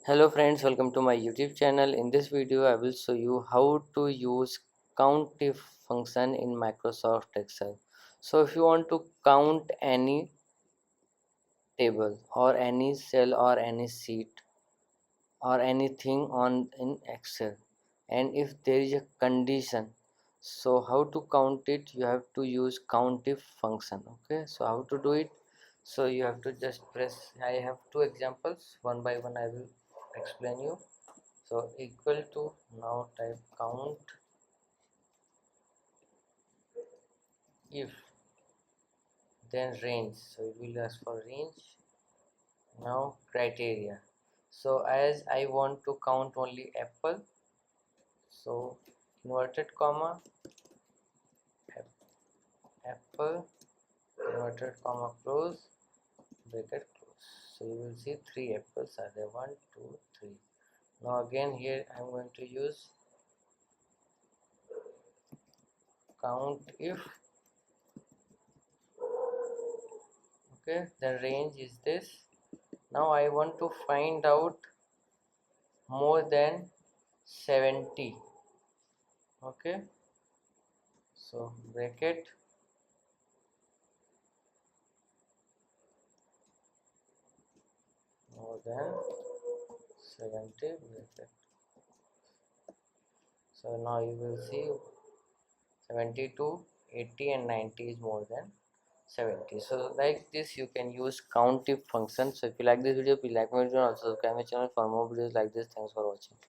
Hello friends, welcome to my YouTube channel. In this video I will show you how to use CountIf function in Microsoft Excel. So if you want to count any table or any cell or any sheet or anything on in Excel, and if there is a condition, so how to count it, you have to use CountIf function. Okay, so how to do it? So you have to just press. I have two examples, one by one I will explain you. So equal to, now type count if, then range, so it will ask for range. Now criteria, so as I want to count only apple, so inverted comma apple, inverted comma close, bracket close. So you will see three apples are there, 1 2 3. Now again here I am going to use count if. Okay, the range is this. Now I want to find out more than 70. Okay, so bracket, more than 70 bracket. So now you will see 72, 80 and 90 is more than 70. So like this you can use CountIf function. So if you like this video, please like my video and also subscribe my channel for more videos like this. Thanks for watching.